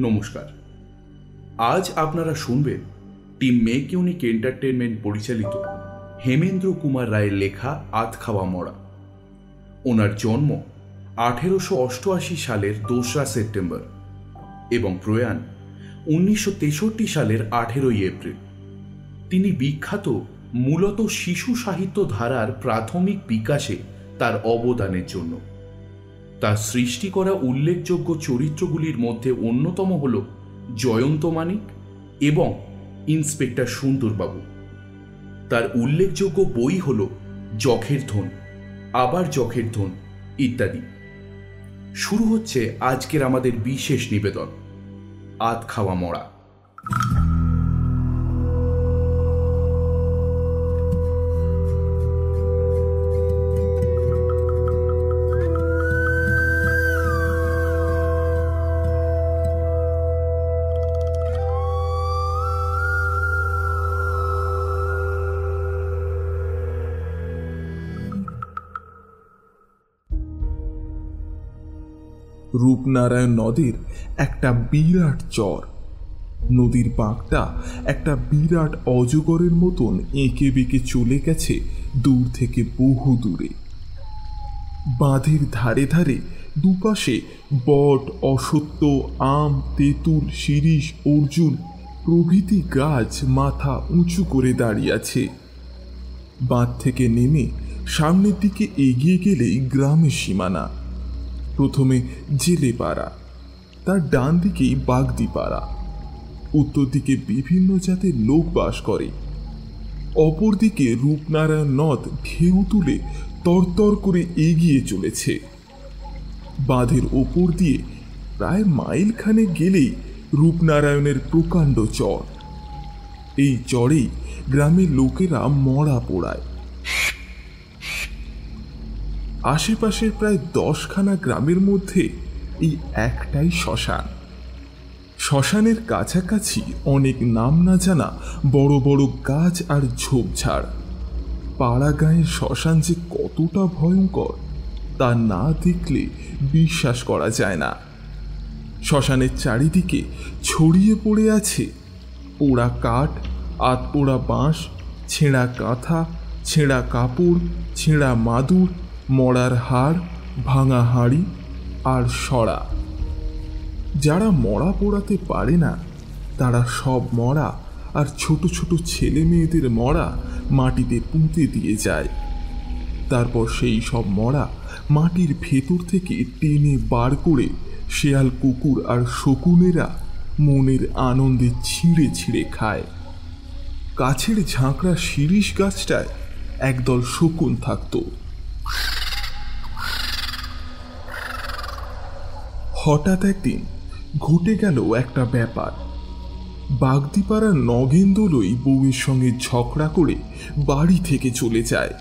নমস্কার। আজ আপনারা শুনবেন টিম মেক ইউনিক এন্টারটেনমেন্ট পরিচালিত হেমেন্দ্র কুমার রায়ের লেখা আধখাওয়া মরা। ওনার জন্ম 1888 সালের 2রা সেপ্টেম্বর এবং প্রয়াণ 1963 সালের 18ই এপ্রিল। তিনি বিখ্যাত মূলত শিশু সাহিত্য ধারার প্রাথমিক বিকাশে তার অবদানের জন্য। তার সৃষ্টি করা উল্লেখযোগ্য চরিত্রগুলির মধ্যে অন্যতম হল জয়ন্ত মানিক এবং ইন্সপেক্টর সুন্দরবাবু। তার উল্লেখযোগ্য বই হল যখের ধন, আবার যখের ধন ইত্যাদি। শুরু হচ্ছে আজকের আমাদের বিশেষ নিবেদন, আধখাওয়া মরা। রূপনারায়ণ নদীর একটা বিরাট চর। নদীর বাঁকটা একটা বিরাট অজগরের মতন এঁকে বেঁকে চলে গেছে দূর থেকে বহু দূরে। বাঁধের ধারে ধারে দুপাশে বট, অশ্বত্থ, আম, তেঁতুল, শিরীষ, অর্জুন প্রভৃতি গাছ মাথা উঁচু করে দাঁড়িয়ে আছে। বাঁধ থেকে নেমে সামনের দিকে এগিয়ে গেলেই গ্রামের সীমানা। প্রথমে জেলেপাড়া, তার ডান দিকেই বাগদিপাড়া। উত্তর দিকে বিভিন্ন জাতের লোক বাস করে। অপরদিকে রূপনারায়ণ নদ ঢেউ তুলে তরতর করে এগিয়ে চলেছে। বাঁধের ওপর দিয়ে প্রায় মাইলখানে গেলেই রূপনারায়ণের প্রকাণ্ড চর। এই চরেই গ্রামের লোকেরা মরা পোড়ায়। আশেপাশের প্রায় 10খানা গ্রামের মধ্যে এই একটাই শ্মশান। শ্মশানের কাছাকাছি অনেক নাম না জানা বড় বড় গাছ আর ঝোপঝাড়। পাড়া গাঁয়ের শ্মশান যে কতটা ভয়ঙ্কর তা না দেখলে বিশ্বাস করা যায় না। শ্মশানের চারিদিকে ছড়িয়ে পড়ে আছে পোড়া কাঠ, আধপোড়া বাঁশ, ছেঁড়া কাঁথা, ছেঁড়া কাপড়, ছেঁড়া মাদুর, মরার হাড়, ভাঙা হাঁড়ি আর সরা। যারা মরা পোড়াতে পারে না তারা সব মরা আর ছোট ছোট ছেলে মেয়েদের মরা মাটিতে পুঁতে দিয়ে যায়। তারপর সেই সব মরা মাটির ভেতর থেকে টেনে বার করে শেয়াল, কুকুর আর শকুনেরা মনের আনন্দে ছিঁড়ে ছিঁড়ে খায়। কাছের ঝাঁকড়া শিরীষ গাছটায় একদল শকুন থাকত। হঠাৎ একদিন ঘটে গেল একটা ব্যাপার। বাগদিপাড়ার নগেন্দলই বউয়ের সঙ্গে ঝগড়া করে বাড়ি থেকে চলে যায়।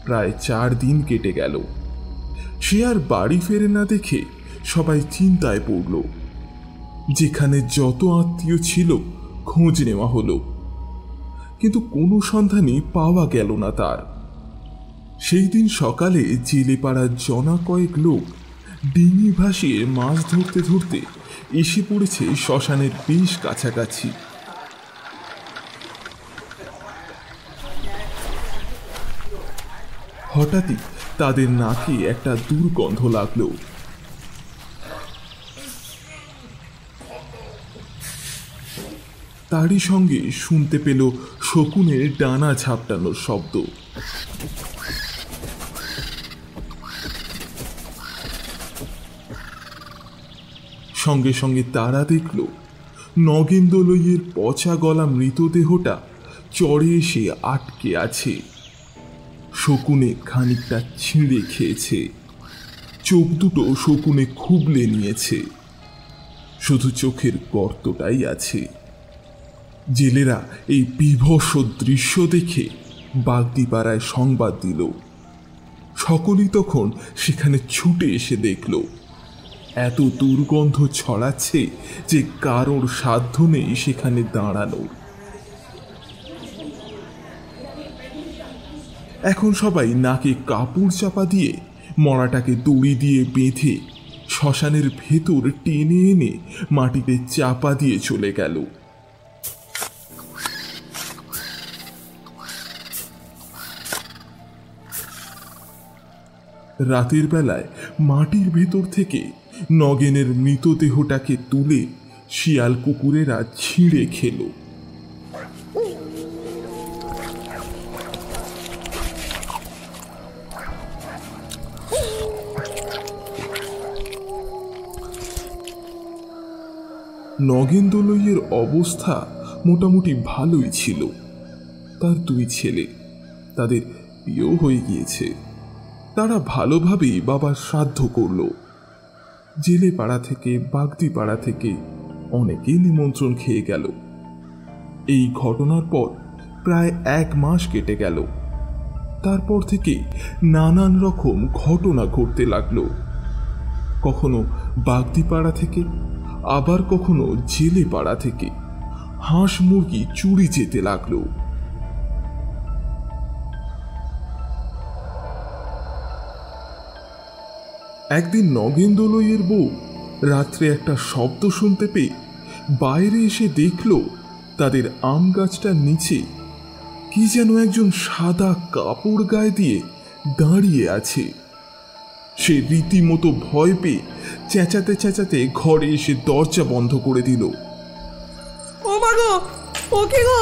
প্রায় 4 দিন কেটে গেল। সে আর বাড়ি ফেরে না দেখে সবাই চিন্তায় পড়ল। যেখানে যত আত্মীয় ছিল খোঁজ নেওয়া হলো, কিন্তু কোনো সন্ধানই পাওয়া গেল না তার। সেই দিন সকালে জেলেপাড়ার জনা কয়েক লোক ডিঙি ভাসিয়ে মাছ ধরতে ধরতে এসে পড়েছে শ্মশানের বেশ কাছাকাছি। হঠাৎই তাদের নাকে একটা দুর্গন্ধ লাগলো। তারই সঙ্গে শুনতে পেল শকুনের ডানা ঝাপটানোর শব্দ। সঙ্গে সঙ্গে তারা দেখল নগেন্দলইয়ের পচা গলা মৃতদেহটা চরে এসে আটকে আছে। শকুনে খানিকটা ছিঁড়ে খেয়েছে। চোখ দুটো শকুনে খুবলে নিয়েছে, শুধু চোখের গর্তটাই আছে। জেলেরা এই বিভৎস দৃশ্য দেখে বাগদিপাড়ায় সংবাদ দিল। সকলেই তখন সেখানে ছুটে এসে দেখল এত দুর্গন্ধ ছড়াচ্ছে যে কারোর সাধ্য নেই সেখানে দাঁড়ানোর। এখন সবাই নাকে কাপড় চাপা দিয়ে মরাটাকে দড়ি দিয়ে বেঁধে শ্মশানের ভেতর টেনে এনে মাটিতে চাপা দিয়ে চলে গেল। রাতের বেলায় মাটির ভেতর থেকে নগেনের মৃতদেহটাকে তুলে শিয়াল কুকুরেরা ছিঁড়ে খেল। নগেন দলইয়ের অবস্থা মোটামুটি ভালোই ছিল। তার দুই ছেলে, তাদের বিয়েও হয়ে গিয়েছে। তারা ভালোভাবেই বাবার শ্রাদ্ধ করল। জেলে পাড়া থেকে, বাগদি পাড়া থেকে অনেকেই নিমন্ত্রণ খেয়ে গেল। এই ঘটনার পর প্রায় 1 মাস কেটে গেল। তারপর থেকে নানান রকম ঘটনা ঘটতে লাগলো। কখনো বাগদি পাড়া থেকে, আবার কখনো জেলে পাড়া থেকে হাঁস মুরগি চুরি যেতে লাগলো। একদিন নগেন দলইয়ের বউ রাত্রে একটা শব্দ শুনতে পেয়ে বাইরে এসে দেখল তাদের আম গাছটার নিচে কি যেন একজন সাদা কাপড় গায়ে দিয়ে দাঁড়িয়ে আছে। সে রীতিমতো ভয় পেয়ে চেঁচাতে চেঁচাতে ঘরে এসে দরজা বন্ধ করে দিল। ও মা গো, ও কি গো,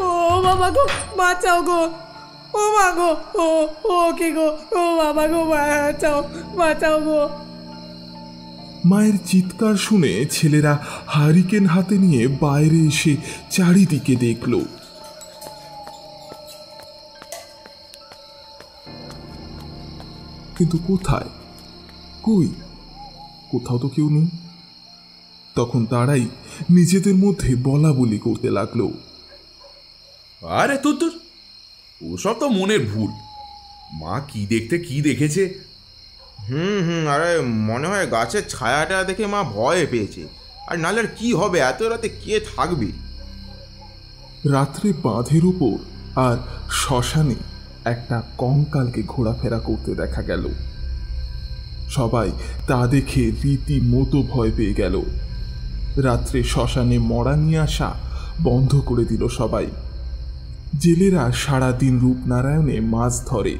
ও বাবা গো, বাঁচাও গো, ও মা গো, ও কি গো, ও বাবা গো, বাঁচাও, বাঁচাও গো। মায়ের চিৎকার শুনে ছেলেরা হারিকেন হাতে নিয়ে বাইরে এসে চারিদিকে দেখল। কিন্তু কোথায়, কই, কোথাও তো কেউ নেই। তখন তারাই নিজেদের মধ্যে বলা বলি করতে লাগলো, আরে তোর ওসব তো মনের ভুল। মা কি দেখতে কি দেখেছে। আরে মনে হয় গাছের ছায়াটা দেখে মা ভয় পেয়েছে। আর নাহলে আর কি হবে, এত রাতে কে থাকবে। রাত্রে বাঁধের উপর আর শ্মশানে একটা কঙ্কালকে ঘোরাফেরা করতে দেখা গেল। সবাই তা দেখে রীতিমতো ভয় পেয়ে গেল। রাত্রে শ্মশানে মরা নিয়ে আসা বন্ধ করে দিল সবাই। জেলেরা সারাদিন রূপনারায়ণে মাছ ধরে।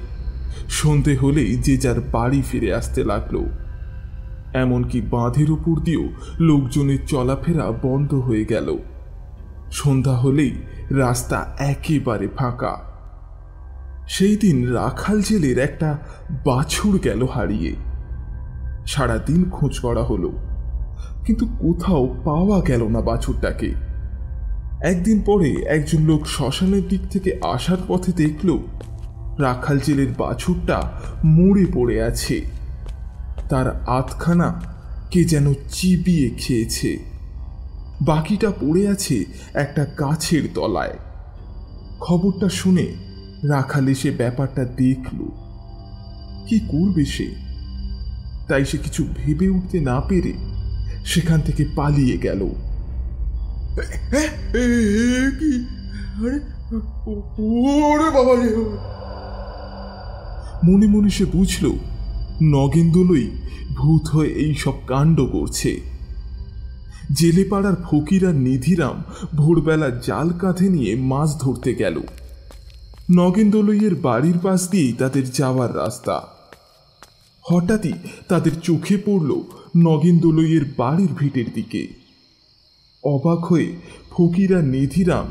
সন্ধে হলেই যে যার বাড়ি ফিরে আসতে লাগলো। এমনকি বাঁধের উপর দিয়েও লোকজনের চলাফেরা বন্ধ হয়ে গেল। সন্ধ্যা হলেই রাস্তা একেবারে ফাঁকা। সেই দিন রাখাল জেলের একটা বাছুর গেল হারিয়ে। সারাদিন খোঁজ করা হলো, কিন্তু কোথাও পাওয়া গেল না বাছুরটাকে। একদিন পরে একজন লোক শ্মশানের দিক থেকে আসার পথে দেখল রাখাল জেলের বাছুরটা মরে পড়ে আছে। তার আধখানা কে যেন চিবিয়ে খেয়েছে, বাকিটা পড়ে আছে একটা গাছের তলায়। খবরটা শুনে রাখাল এসে ব্যাপারটা দেখল। কি করবে সে? তাই সে কিছু ভেবে উঠতে না পেরে সেখান থেকে পালিয়ে গেল। মনে মনে সে বুঝল নগেন দলই ভূত হয়ে এই সব কাণ্ড করছে। জেলে পাড়ার ফকির আর নিধিরাম ভোরবেলা জাল কাঁধে নিয়ে মাছ ধরতে গেল। নগেন দলইয়ের বাড়ির পাশ দিয়েই তাদের যাওয়ার রাস্তা। হঠাৎই তাদের চোখে পড়ল নগেন দলইয়ের বাড়ির ভিটের দিকে। অবাক হয়ে ফকির আর নিধিরাম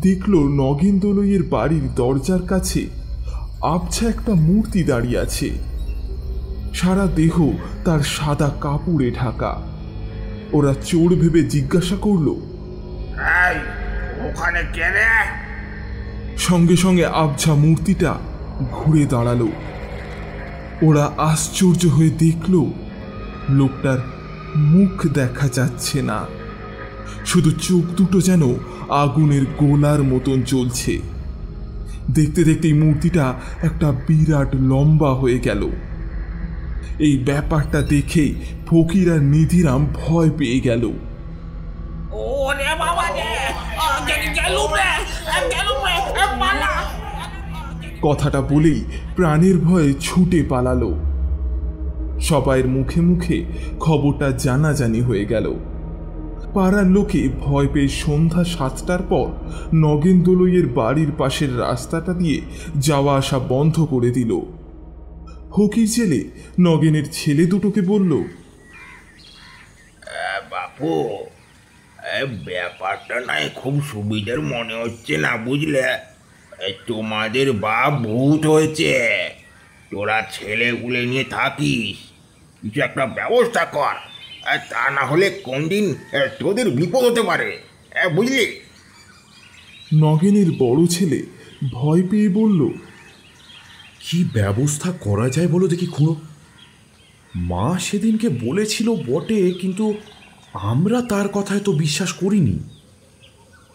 দেখল নগেন দলইয়ের বাড়ির দরজার কাছে আবছা একটা মূর্তি দাঁড়িয়ে আছে। সারা দেহ তার সাদা কাপড়ে ঢাকা। ওরা চোর ভেবে জিজ্ঞাসা করল, ওখানে কে রে? সঙ্গে সঙ্গে আবছা মূর্তিটা ঘুরে দাঁড়ালো। ওরা আশ্চর্য হয়ে দেখল লোকটার মুখ দেখা যাচ্ছে না, শুধু চোখ দুটো যেন আগুনের গোলার মতন জ্বলছে। দেখতে দেখতেই মূর্তিটা একটা বিরাট লম্বা হয়ে গেল। এই ব্যাপারটা দেখে ফকির আর নিধিরাম ভয় পেয়ে গেল। কথাটা বলেই প্রাণের ভয়ে ছুটে পালালো। সবাইয়ের মুখে মুখে খবরটা জানাজানি হয়ে গেল। পাড়ার লোকে ভয় পেয়ে সন্ধ্যা 7টার পর নগেন দলুইয়ের বাড়ির পাশের রাস্তাটা দিয়ে যাওয়া আসা বন্ধ করে দিল। ফকির জেলে নগেনের ছেলে দুটোকে বলল, বাপু, ব্যাপারটা নাই খুব সুবিধার মনে হচ্ছে না, বুঝলে? তোমাদের বাপ ভূত হয়েছে, তোরা ছেলেগুলো নিয়ে থাকিস, কিছু একটা ব্যবস্থা কর, তা না হলে কোনদিন তোদের বিপদ হতে পারে, বুঝলি? নগেনের বড় ছেলে ভয় পেয়ে বলল, কি ব্যবস্থা করা যায় বলো দেখি খুড়ো। মা সেদিনকে বলেছিল বটে, কিন্তু আমরা তার কথায় তো বিশ্বাস করিনি।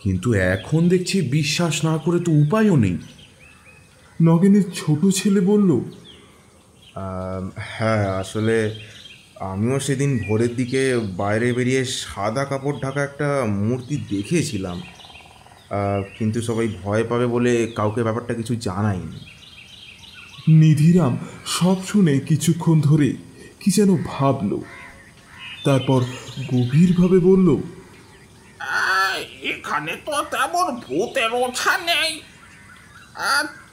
কিন্তু এখন দেখছি বিশ্বাস না করে তো উপায়ও নেই। নগেনের ছোট ছেলে বলল, হ্যাঁ, আসলে আমিও সেদিন ভোরের দিকে বাইরে বেরিয়ে সাদা কাপড় ঢাকা একটা মূর্তি দেখেছিলাম, কিন্তু সবাই ভয় পাবে বলে কাউকে ব্যাপারটা কিছু জানায়নি। নিধিরাম সব শুনে কিছুক্ষণ ধরে কি যেন ভাবল, তারপর গভীরভাবে বলল, এখানে তো তেমন ভূতের ওঝা নেই,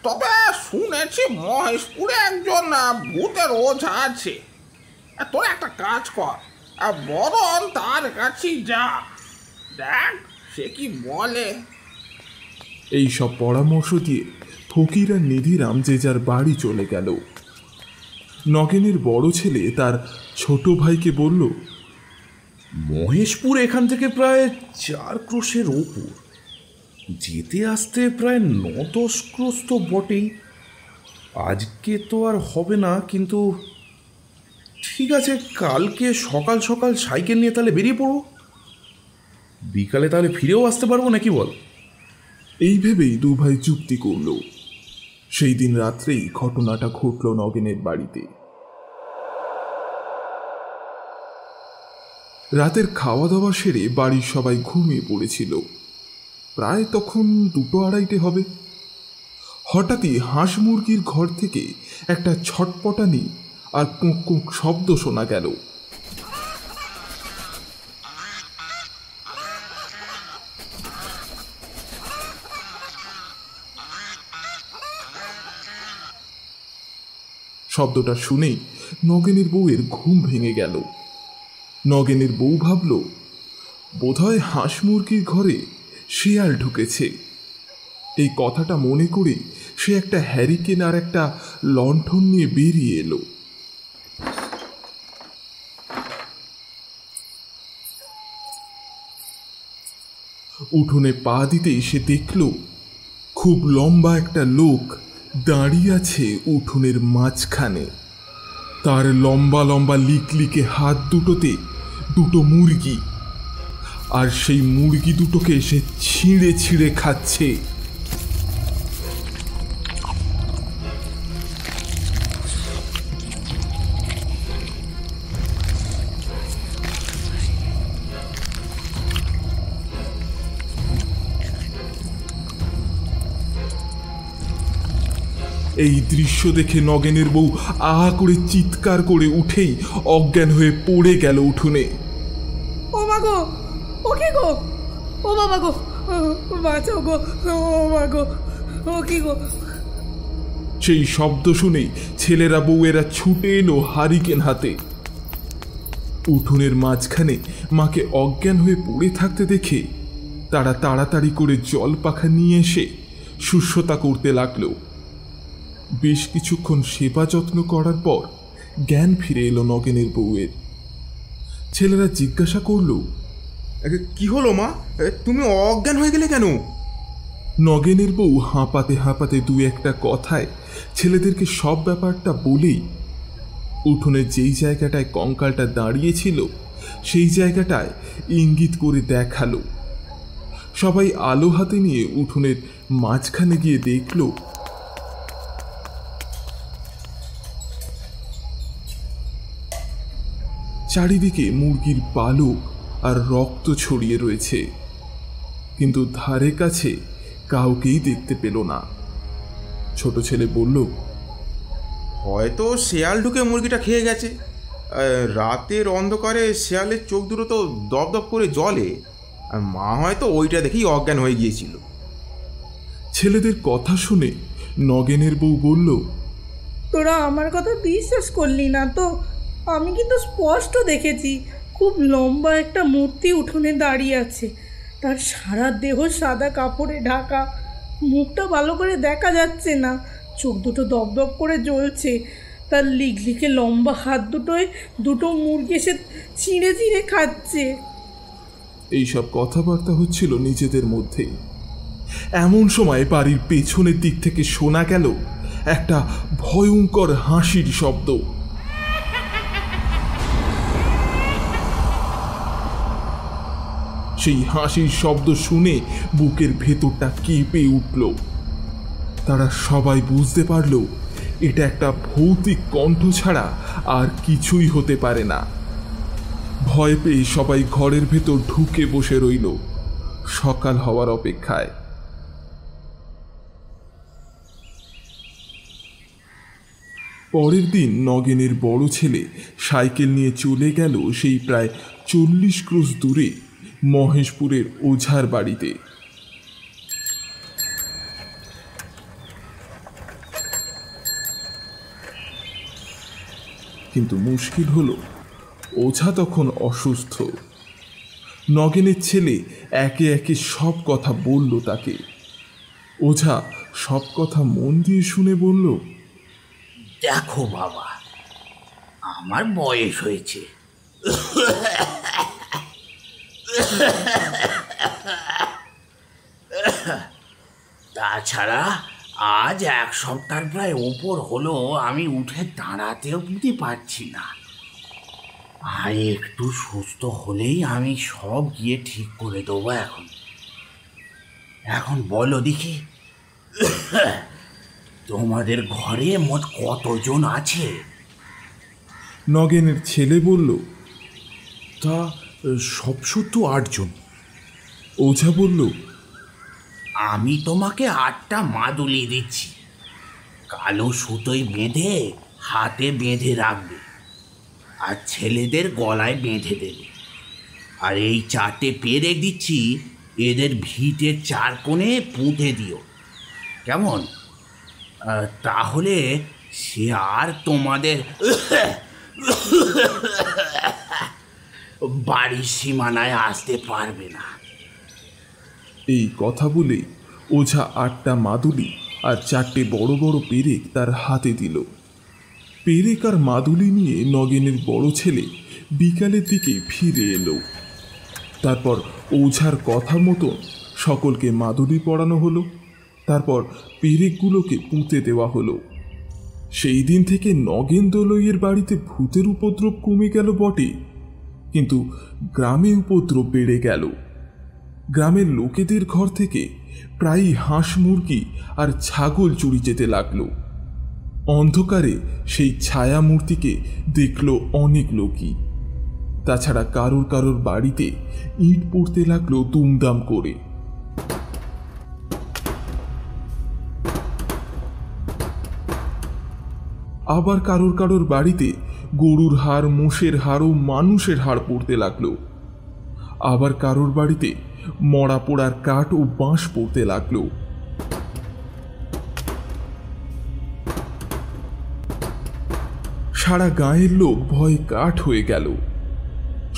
তবে শুনেছি মহেশপুরে একজন ভূতের ওঝা আছে। তোর একটা কাজ কর, বরং তার কাছেই যা, দেখ সে কি বলে। এই সব পরামর্শ দিয়ে ফকির আর নিধিরাম যে যার বাড়ি চলে গেল। নগেনের বড় ছেলে তার ছোট ভাইকে বলল, মহেশপুর এখান থেকে প্রায় 4 ক্রোশের ওপর, যেতে আসতে প্রায় 9-10 ক্রোশ তো বটেই। আজকে তো আর হবে না, কিন্তু ঠিক আছে, কালকে সকাল সকাল সাইকেল নিয়ে তাহলে বেরিয়ে পড়ো, বিকালে তাহলে ফিরেও আসতে পারবো নাকি বল? এই ভেবেই দু ভাই চুক্তি করল। সেই দিন রাত্রেই ঘটনাটা ঘটল নগেনের বাড়িতে। রাতের খাওয়া দাওয়া সেরে বাড়ির সবাই ঘুমিয়ে পড়েছিল। প্রায় তখন 2-2:30 হবে। হঠাৎই হাঁস মুরগির ঘর থেকে একটা ছটপটানি আর কুঁক কুঁক শব্দ শোনা গেল। শব্দটা শুনেই নগেনের বউয়ের ঘুম ভেঙে গেল। নগেনের বউ ভাবল, বোধহয় হাঁস মুরগির ঘরে শিয়াল ঢুকেছে। এই কথাটা মনে করে সে একটা হ্যারিকেন আর একটা লণ্ঠন নিয়ে বেরিয়ে এলো। উঠোনে পা দিতেই সে দেখল খুব লম্বা একটা লোক দাঁড়িয়ে আছে উঠোনের মাঝখানে। তার লম্বা লম্বা লিকলিকে হাত দুটোতে 2টো মুরগি, আর সেই মুরগি দুটোকে সে ছিঁড়ে ছিঁড়ে খাচ্ছে। এই দৃশ্য দেখে নগেনের বউ আ করে চিৎকার করে উঠেই অজ্ঞান হয়ে পড়ে গেল উঠোনে। ও মা গো, ও কি গো, ও বাবা গো, বাঁচাও গো, ও মা গো, ও কি গো। সেই শব্দ শুনেই ছেলেরা বউয়েরা ছুটে এলো হারিকেন হাতে। উঠোনের মাঝখানে মাকে অজ্ঞান হয়ে পড়ে থাকতে দেখে তারা তাড়াতাড়ি করে জল পাখা নিয়ে এসে শুশ্রূষা করতে লাগলো। বেশ কিছুক্ষণ সেবা যত্ন করার পর জ্ঞান ফিরে এলো নগেনের বউয়ের। ছেলেরা জিজ্ঞাসা করল, কি হলো মা, তুমি অজ্ঞান হয়ে গেলে কেন? নগেনের বউ হাঁপাতে হাঁপাতে 2-1টা কথায় ছেলেদেরকে সব ব্যাপারটা বলেই উঠোনের যেই জায়গাটায় কঙ্কালটা দাঁড়িয়েছিল সেই জায়গাটায় ইঙ্গিত করে দেখালো। সবাই আলো হাতে নিয়ে উঠোনের মাঝখানে গিয়ে দেখল চারিদিকে মুরগির পালক আর রক্ত ছড়িয়ে রয়েছে, কিন্তু ধারে কাছে কাউকেই দেখতে পেল না। ছোট ছেলে বলল, হয়তো শেয়াল ঢুকে মুরগিটা খেয়ে গেছে, রাতের অন্ধকারে শেয়ালের চোখ দুটো তো দপদপ করে জ্বলে, আর মা হয়তো ওইটা দেখেই অজ্ঞান হয়ে গিয়েছিল। ছেলেদের কথা শুনে নগেনের বউ বলল, তোরা আমার কথা বিশ্বাস করলি না তো? আমি কিন্তু স্পষ্ট দেখেছি, খুব লম্বা একটা মূর্তি উঠোনে দাঁড়িয়ে আছে। তার সারা দেহ সাদা কাপড়ে ঢাকা, মুখটা ভালো করে দেখা যাচ্ছে না, চোখ দুটো দপদপ করে জ্বলছে। তার লিকলিকে লম্বা হাত দুটোয় দুটো মুরগি এসে চিড়ে চিড়ে খাচ্ছে। এইসব কথাবার্তা হচ্ছিল নিজেদের মধ্যে। এমন সময় বাড়ির পেছনের দিক থেকে শোনা গেল একটা ভয়ঙ্কর হাসির শব্দ। সেই হাসির শব্দ শুনে বুকের ভেতরটা কেঁপে উঠল। তারা সবাই বুঝতে পারল এটা একটা ভৌতিক কণ্ঠ ছাড়া আর কিছুই হতে পারে না। ভয় পেয়ে সবাই ঘরের ভেতর ঢুকে বসে রইল সকাল হওয়ার অপেক্ষায়। পরের দিন নগেনের বড় ছেলে সাইকেল নিয়ে চলে গেল সেই প্রায় 40 ক্রোশ দূরে মহেশপুরের ওঝার বাড়িতে। কিন্তু মুশকিল হলো, ওঝা তখন অসুস্থ। নগেনের ছেলে একে একে সব কথা বলল তাকে। ওঝা সব কথা মন দিয়ে শুনে বলল, দেখো বাবা, আমার বয়স হয়েছে, তাছাড়া আজ 1 সপ্তাহ প্রায় ওপর হলো আমি উঠে দাঁড়াতেও পারছি না। আর একটু সুস্থ হলেই আমি সব গিয়ে ঠিক করে দেবো। এখন বলো দেখি, তোমাদের ঘরে মোট কতজন আছে? নগেনের ছেলে বলল, তা সব সত্য 8 জন। ওঝা বলল, আমি তোমাকে 8টা মাদুলি দিচ্ছি, কালো সুতোয় বেঁধে হাতে বেঁধে রাখবে, আর ছেলেদের গলায় বেঁধে দেবে। আর এই 4টে পেরেক দিচ্ছি, এদের ভিটের 4 কোণে পুঁতে দিও, কেমন? তাহলে সে আর তোমাদের বাড়ির সীমানায় আসতে পারবে না। এই কথা বলে ওঝা 8টা মাদুলি আর 4টে বড় বড় পেরেক তার হাতে দিল। পেরেক আর মাদুলি নিয়ে নগেনের বড় ছেলে বিকালের দিকে ফিরে এলো। তারপর ওঝার কথা মতন সকলকে মাদুলি পরানো হলো, তারপর পেরেকগুলোকে পুঁতে দেওয়া হলো। সেই দিন থেকে নগেন দলইয়ের বাড়িতে ভূতের উপদ্রব কমে গেল বটে, কিন্তু গ্রামে উপদ্রব বেড়ে গেল। গ্রামের লোকেদের ঘর থেকে প্রায়ই হাঁস মুরগি আর ছাগল চুরি যেতে লাগলো। অন্ধকারে সেই ছায়া মূর্তিকে দেখল অনেক লোকই। তাছাড়া কারোর কারোর বাড়িতে ইট পড়তে লাগলো দুমদাম করে। আবার কারোর কারোর বাড়িতে গরুর হাড়, মোষের হাড় ও মানুষের হাড় পড়তে লাগলো। আবার কারোর বাড়িতে মরা পোড়ার কাঠ ও বাঁশ পড়তে লাগলো। সারা গাঁয়ের লোক ভয়ে কাঠ হয়ে গেল।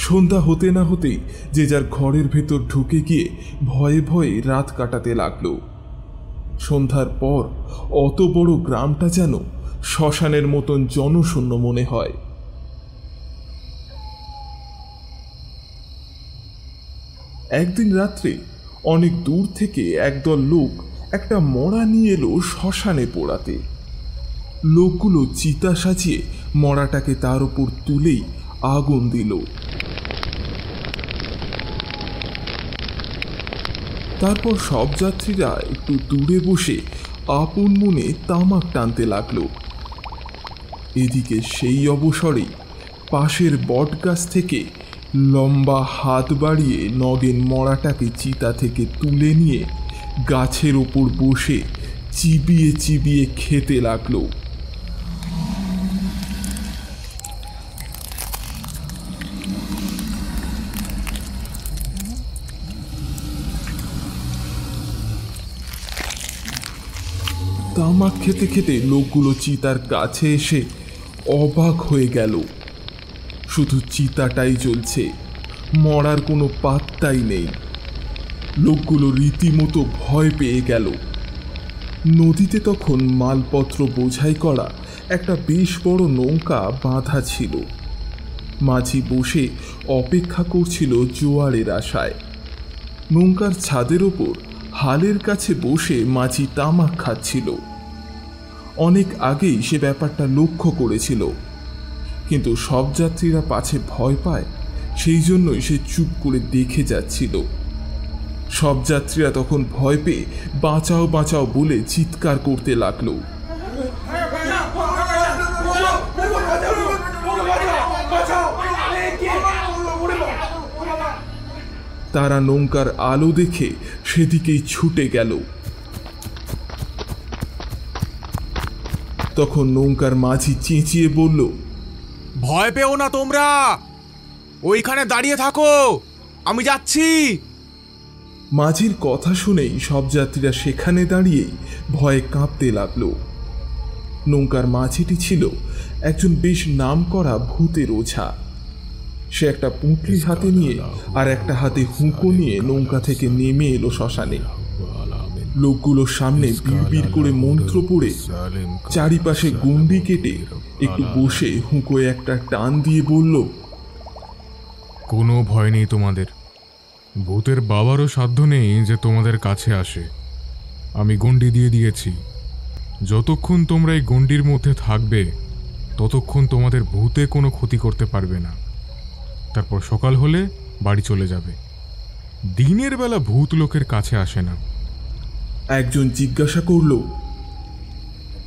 সন্ধ্যা হতে না হতেই যে যার ঘরের ভেতর ঢুকে গিয়ে ভয়ে ভয়ে রাত কাটাতে লাগলো। সন্ধ্যার পর অত বড় গ্রামটা যেন শ্মশানের মতন জনশূন্য মনে হয়। একদিন রাত্রে অনেক দূর থেকে একদল লোক একটা মরা নিয়ে এলো শ্মশানে পোড়াতে। লোকগুলো চিতা সাজিয়ে মরাটাকে তার উপর তুলেই আগুন দিল। তারপর সব যাত্রীরা একটু দূরে বসে আপন মনে তামাক টানতে লাগলো। এদিকে সেই অবসরেই পাশের বটগাছ থেকে লম্বা হাত বাড়িয়ে নগেন মরাটাকে চিতা থেকে তুলে নিয়ে গাছের ওপর বসে চিবিয়ে চিবিয়ে খেতে লাগলো। তামাক খেতে খেতে লোকগুলো চিতার কাছে এসে অবাক হয়ে গেল। শুধু চিতাটাই জ্বলছে, মরার কোনো পাত্তাই নেই। লোকগুলো রীতিমতো ভয় পেয়ে গেল। নদীতে তখন মালপত্র বোঝাই করা একটা বেশ বড় নৌকা বাঁধা ছিল। মাঝি বসে অপেক্ষা করছিল জোয়ারের আশায়। নৌকার ছাদের ওপর হালের কাছে বসে মাঝি তামাক খাচ্ছিল। অনেক আগেই সে ব্যাপারটা লক্ষ্য করেছিল, কিন্তু সব যাত্রীরা পাছে ভয় পায় সেই জন্যই সে চুপ করে দেখে যাচ্ছিল। সব যাত্রীরা তখন ভয় পেয়ে বাঁচাও বাঁচাও বলে চিৎকার করতে লাগলো। তারা নৌকার আলো দেখে সেদিকেই ছুটে গেল। তখন নৌকার মাঝি চেঁচিয়ে বলল, ভয় পেও না তোমরা, ওইখানে দাঁড়িয়ে থাকো, আমি যাচ্ছি। মাঝির কথা শুনেই সব যাত্রীরা সেখানে দাঁড়িয়েই ভয়ে কাঁপতে লাগলো। নৌকার মাঝিটি ছিল একজন বেশ নামকরা ভূতের ওঝা। সে একটা পুঁটলি হাতে নিয়ে আর একটা হাতে হুঁকো নিয়ে নৌকা থেকে নেমে এলো শ্মশানে। লোকগুলোর সামনে বিড়বিড় করে মন্ত্র পড়ে চারিপাশে গণ্ডি কেটে একটু বসে হুঁকোয় একটা টান দিয়ে বলল, কোনো ভয় নেই তোমাদের। ভূতের বাবারও সাধ্য নেই যে তোমাদের কাছে আসে। আমি গণ্ডি দিয়ে দিয়েছি, যতক্ষণ তোমরা এই গণ্ডির মধ্যে থাকবে ততক্ষণ তোমাদের ভূতে কোনো ক্ষতি করতে পারবে না। তারপর সকাল হলে বাড়ি চলে যাবে। দিনের বেলা ভূত লোকের কাছে আসে না। একজন জিজ্ঞাসা করল,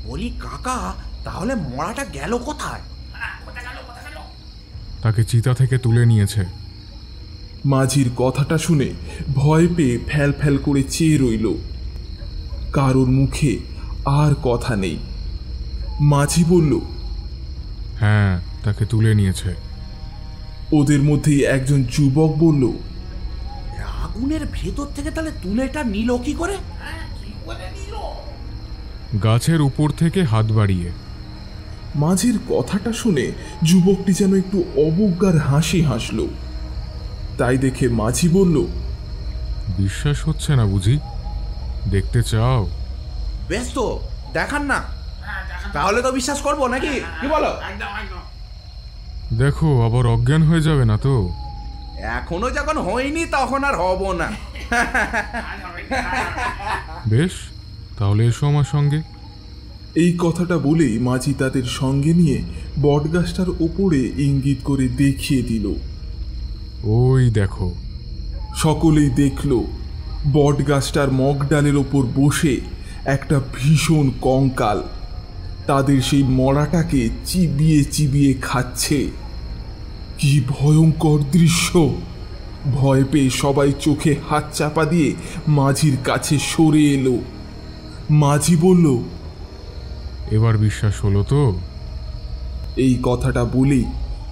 বলি কাকা, তাহলে মরাটা গেল কোথায়? তাকে চিতা থেকে তুলে নিয়েছে। মাঝির কথাটা শুনে ভয় পেয়ে ফ্যাল ফ্যাল করে চেয়ে রইল। কারোর মুখে আর কথা নেই। মাঝি বলল, হ্যাঁ, তাকে তুলে নিয়েছে। ওদের মধ্যেই একজন যুবক বলল, আগুনের ভেতর থেকে তাহলে তুলেটা নিল কি করে? গাছের উপর থেকে হাত বাড়িয়ে। মাঝির কথাটা শুনে যুবকটি যেন একটু অবজ্ঞার হাসি হাসল। তাই দেখে মাঝি বলল, বিশ্বাস হচ্ছে না বুঝি? দেখতে চাও? বেশ তো, দেখান না, তাহলে তো বিশ্বাস করবো নাকি, কি বলো? দেখো আবার অজ্ঞান হয়ে যাবে না তো? এখনো যখন হয়নি তখন আর হব না। বেশ, তাহলে এসো আমার সঙ্গে। এই কথাটা বলেই মাঝি তাদের সঙ্গে নিয়ে বটগাছটার ওপরে ইঙ্গিত করে দেখিয়ে দিল। ওই দেখো। সকলেই দেখল বটগাছটার মগডালের ওপর বসে একটা ভীষণ কঙ্কাল তাদের সেই মরাটাকে চিবিয়ে চিবিয়ে খাচ্ছে। কি ভয়ঙ্কর দৃশ্য! ভয় পেয়ে সবাই চোখে হাত চাপা দিয়ে মাঝির কাছে সরে এলো। মাঝি বলল, এবার বিশ্বাস হলো তো? এই কথাটা বলেই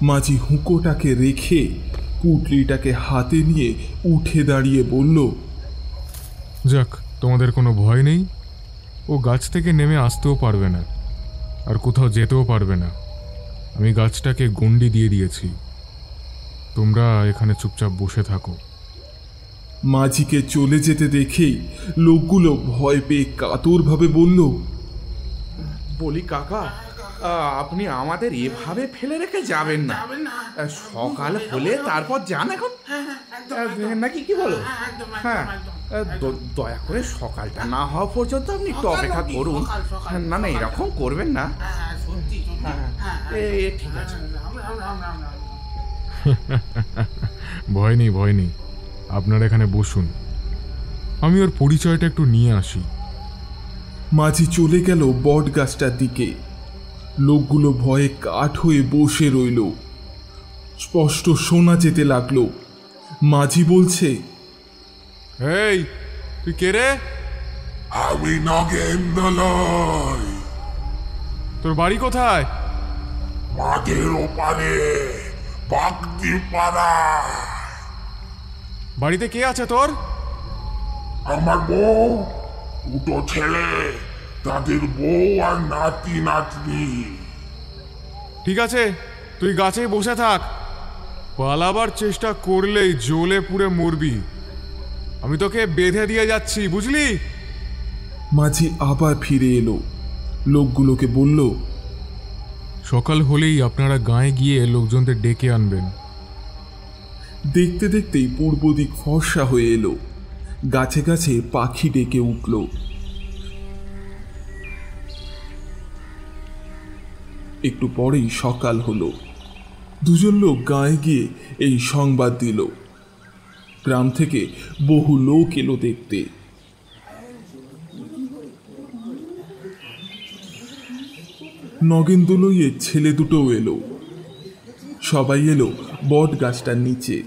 মাঝি হুঁকোটাকে রেখে পুটলিটাকে হাতে নিয়ে উঠে দাঁড়িয়ে বলল, যাক, তোমাদের কোনো ভয় নেই। ও গাছ থেকে নেমে আসতেও পারবে না, আর কোথাও যেতেও পারবে না। আমি গাছটাকে গণ্ডি দিয়ে দিয়েছি। তোমরা এখানে চুপচাপ বসে থাকো। মাঝিকে চলে যেতে দেখেই লোকগুলো ভয় পেয়ে কাতরভাবে বলল, বলি কাকা, আপনি আমাদের এভাবে ফেলে রেখে যাবেন না। সকাল হলে তারপর যান এখন, নাকি কি বলো? হ্যাঁ, দয়া করে সকালটা না হওয়া পর্যন্ত আপনি একটু অপেক্ষা করুন। না না, এরকম করবেন না। ঠিক আছে। ভয় নেই, ভয় নেই। আপনারা এখানে বসুন, আমি ওর পরিচয়টা একটু নিয়ে আসি। মাঝি চলে গেল বট গাছটার দিকে। লোকগুলো ভয়ে কাঠ হয়ে বসে রইল। স্পষ্ট শোনা যেতে লাগলো। মাঝি বলছে, এই, তুই কে রে? আমি নগেন্দ্রলয়। তোর বাড়ি কোথায়? মাঠের ওপারে বাগদিপাড়া। বাড়িতে কে আছে তোর? আমার বউ, দুটো ছেলে, তাদের বউ আর নাতি নাতনি। ঠিক আছে, তুই গাছেই বসে থাক। পালাবার চেষ্টা করলেই জ্বলে পুড়ে মরবি। আমি তোকে বেঁধে দিয়ে যাচ্ছি, বুঝলি? মাঝি আবার ফিরে এলো, লোকগুলোকে বলল, সকাল হলেই আপনারা গাঁয়ে গিয়ে লোকজনদের ডেকে আনবেন। দেখতে দেখতেই পূর্ব দিক ফর্সা হয়ে এলো, গাছে গাছে পাখি ডেকে উঠল। একটু পরেই সকাল হলো। দুজন লোক গাঁয়ে গিয়ে এই সংবাদ দিল। গ্রাম থেকে বহু লোক এলো দেখতে। নগেন দোলইয়ের ছেলে দুটোও এলো। সবাই এলো বট গাছটার নিচে।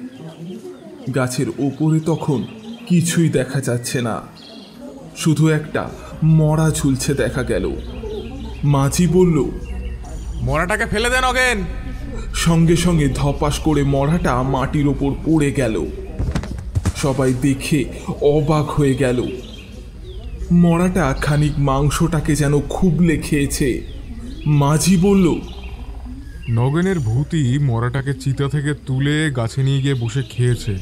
গাছের ওপরে তখন কিছুই দেখা যাচ্ছে না, শুধু একটা মরা ঝুলছে দেখা গেল। মাঝি বলল, মরাটাকে ফেলে দেন নগেন। সঙ্গে সঙ্গে ধপাস করে মরাটা মাটির ওপর পড়ে গেল। সবাই দেখে অবাক হয়ে গেল। মরাটা খানিক মাংসটাকে যেন খুবলে খেয়েছে। মাঝি বলল, নগেনের ভূতই মরাটাকে চিতা থেকে তুলে গাছে নিয়ে গিয়ে বসে খেয়েছে।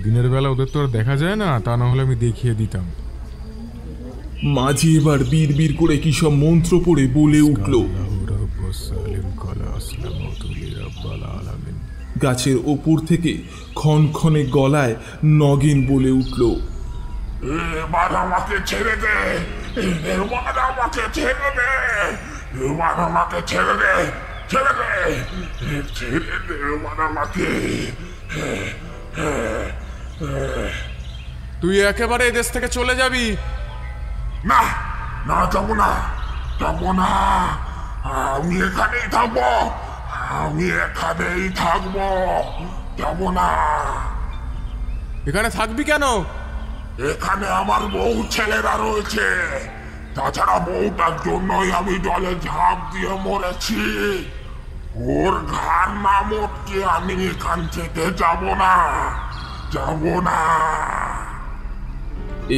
দিনের বেলা ওদের তো আর দেখা যায় না, তা না হলে আমি দেখিয়ে দিতাম। মাঝি এবার বীর বীর করে কি সব মন্ত্র পড়ে বলে উঠল। গাছের ওপর থেকে ক্ষণক্ষণে গলায় নগেন বলে উঠল, এবার আমাকে ছেড়ে দে, এবার আমাকে ছেড়ে দে, এবার আমাকে ছেড়ে দে, ছেড়ে দে, ছেড়ে দে এবার আমাকে। তুই একেবারে এই দেশ থেকে চলে যাবি? না না, যাবো না, যাবো না, আমি এখানেই থাকবো, আমি এখানেই থাকবো, যাবো না। এখানে থাকবি কেন? এখানে আমার বউ ছেলেরা রয়েছে, তাছাড়া বউটার জন্যই আমি জলে ঝাঁপ দিয়ে মরেছি। ওর ঘাড় না মোটকে আমি এখান থেকে যাবো না, যাবো না।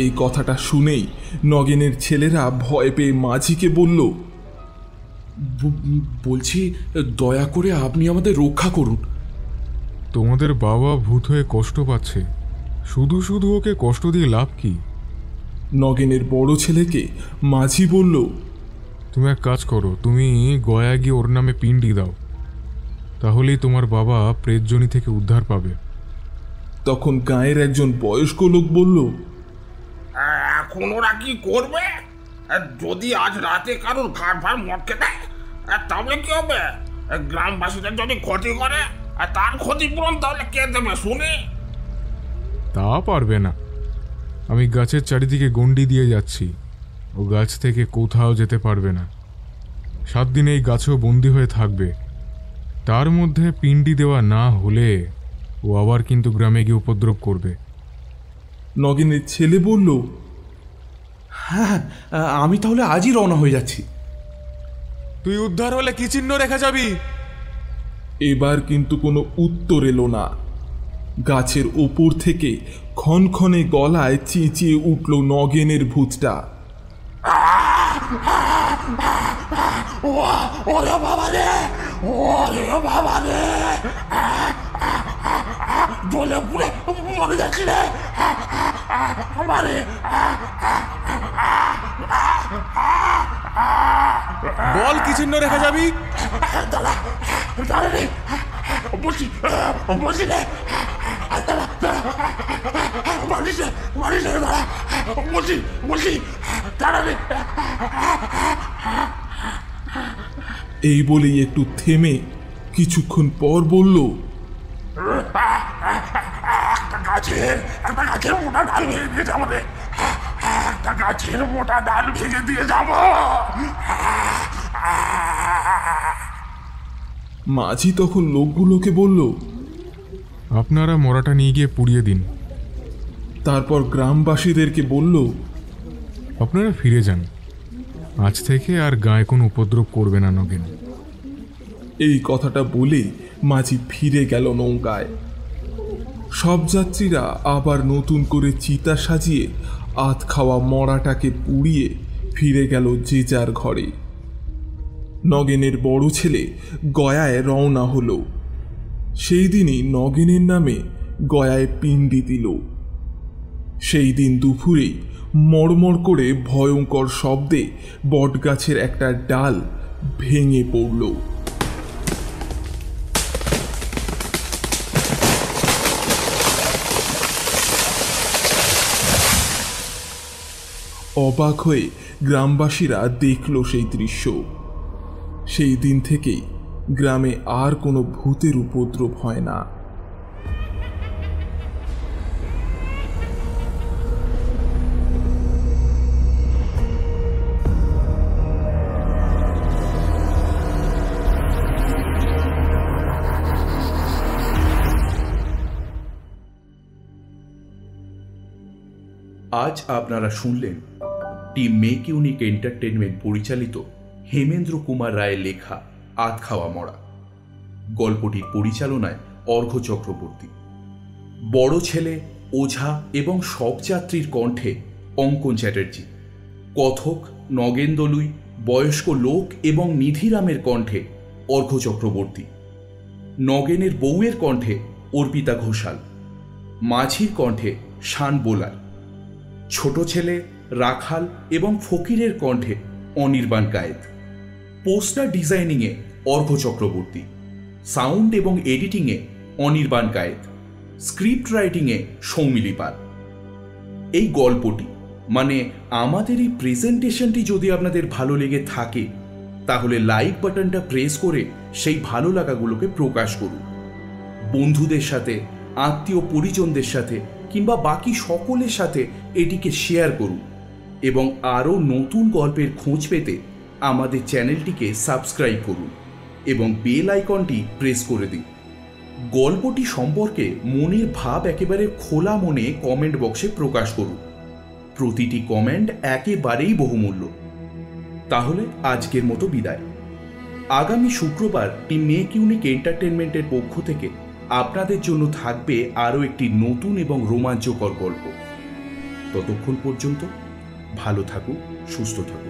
এই কথাটা শুনেই নগেনের ছেলেরা ভয় পেয়ে মাঝিকে বলল, বলছি দয়া করে আপনি আমাদের রক্ষা করুন। তোমাদের বাবা ভূত হয়ে কষ্ট পাচ্ছে, শুধু শুধু ওকে কষ্ট দিয়ে লাভ কি? নগেনের বড় ছেলেকে মাঝি বলল, তুমি এক কাজ করো, তুমি গয়া গিয়ে ওর নামে পিণ্ডি দাও, তাহলেই তোমার বাবা প্রেতজনি থেকে উদ্ধার পাবে। তখন গাঁয়ের একজন বয়স্ক লোক বলল, এখন ওরা কি করবে? যদি আজ রাতে কারোর ঘাড় ভাড় মটকে দেয় তাহলে কি হবে? গ্রামবাসীদের যদি ক্ষতি করে তার ক্ষতিপূরণ তাহলে কে দেবে শুনি? তা পারবে না। আমি গাছের চারিদিকে গণ্ডি দিয়ে যাচ্ছি, ও গাছ থেকে কোথাও যেতে পারবে না। 7 দিন এই গাছেও বন্দি হয়ে থাকবে। তার মধ্যে পিণ্ডি দেওয়া না হলে ও আবার কিন্তু গ্রামে গিয়ে উপদ্রব করবে। নগেনের ছেলে বলল, হ্যাঁ, আমি তাহলে আজই রওনা হয়ে যাচ্ছি। তুই উদ্ধার হলে কি চিহ্ন রেখে যাবি? এবার কিন্তু কোনো উত্তর এলো না। গাছের ওপর থেকে ক্ষণক্ষণে গলায় চেঁচিয়ে উঠল নগেনের ভূতটা, ওরে বাবা রে, ওরে বাবা রে, জলে পুড়ে মরে যাচ্ছি রে, আমারে। বল কি চিহ্ন রেখে যাবি? দাদা দাদা রে, বলছি বলছি রে, দাদা মারিস রে, মারিস রে দাদা, বলছি বলছি দাদা রে। এই বলেই একটু থেমে কিছুক্ষণ পর বলল, একটা গাছের মোটা ডাল ভেঙে দিয়ে যাবো রে, একটা গাছের মোটা ডাল ভেঙে দিয়ে যাবো। মাঝি তখন লোকগুলোকে বলল, আপনারা মরাটা নিয়ে গিয়ে পুড়িয়ে দিন। তারপর গ্রামবাসীদেরকে বলল, আপনারা ফিরে যান, আজ থেকে আর গায়ে কোনো উপদ্রব করবে না নগেন। এই কথাটা বলে মাঝি ফিরে গেল নৌকায়। সব যাত্রীরা আবার নতুন করে চিতা সাজিয়ে আধ খাওয়া মরাটাকে পুড়িয়ে ফিরে গেল যে যার ঘরে। নগেনের বড় ছেলে গয়ায় রওনা হলো। সেই দিনই নগেনের নামে গয়ায় পিণ্ডি দিল। সেই দিন দুপুরে মড়মড় করে ভয়ঙ্কর শব্দে বটগাছের একটা ডাল ভেঙে পড়ল। অবাক হয়ে গ্রামবাসীরা দেখল সেই দৃশ্য। সেই দিন থেকেই গ্রামে আর কোনো ভূতের উপদ্রব হয় না। আজ আপনারা শুনলেন টিম মেক ইউনিক এন্টারটেনমেন্ট পরিচালিত হেমেন্দ্র কুমার রায়ের লেখা আধ খাওয়া মরা। গল্পটির পরিচালনায় অর্ঘ্য চক্রবর্তী। বড় ছেলে, ওঝা এবং সব যাত্রীর কণ্ঠে অঙ্কন চ্যাটার্জি। কথক, নগেন দলুই, বয়স্ক লোক এবং নিধিরামের কণ্ঠে অর্ঘ্য চক্রবর্তী। নগেনের বউয়ের কণ্ঠে অর্পিতা ঘোষাল। মাঝির কণ্ঠে শান বোলার। ছোট ছেলে, রাখাল এবং ফকিরের কণ্ঠে অনির্বাণ কায়েত। পোস্টার ডিজাইনিংয়ে অর্ঘ্য চক্রবর্তী। সাউন্ড এবং এডিটিংয়ে অনির্বাণ কায়েত। স্ক্রিপ্ট রাইটিংয়ে সৌমিলি পাল। এই গল্পটি মানে আমাদের এই প্রেজেন্টেশনটি যদি আপনাদের ভালো লেগে থাকে তাহলে লাইক বাটনটা প্রেস করে সেই ভালো লাগাগুলোকে প্রকাশ করুন। বন্ধুদের সাথে, আত্মীয় পরিজনদের সাথে কিংবা বাকি সকলের সাথে এটিকে শেয়ার করুন এবং আরও নতুন গল্পের খোঁজ পেতে আমাদের চ্যানেলটিকে সাবস্ক্রাইব করুন এবং বেল আইকনটি প্রেস করে দিন। গল্পটি সম্পর্কে মনের ভাব একেবারে খোলা মনে কমেন্ট বক্সে প্রকাশ করুন। প্রতিটি কমেন্ট একেবারেই বহুমূল্য। তাহলে আজকের মতো বিদায়। আগামী শুক্রবার টিম মেক ইউনিক এন্টারটেনমেন্টের পক্ষ থেকে আপনাদের জন্য থাকবে আরও একটি নতুন এবং রোমাঞ্চকর গল্প। ততক্ষণ পর্যন্ত ভালো থাকুন, সুস্থ থাকুন।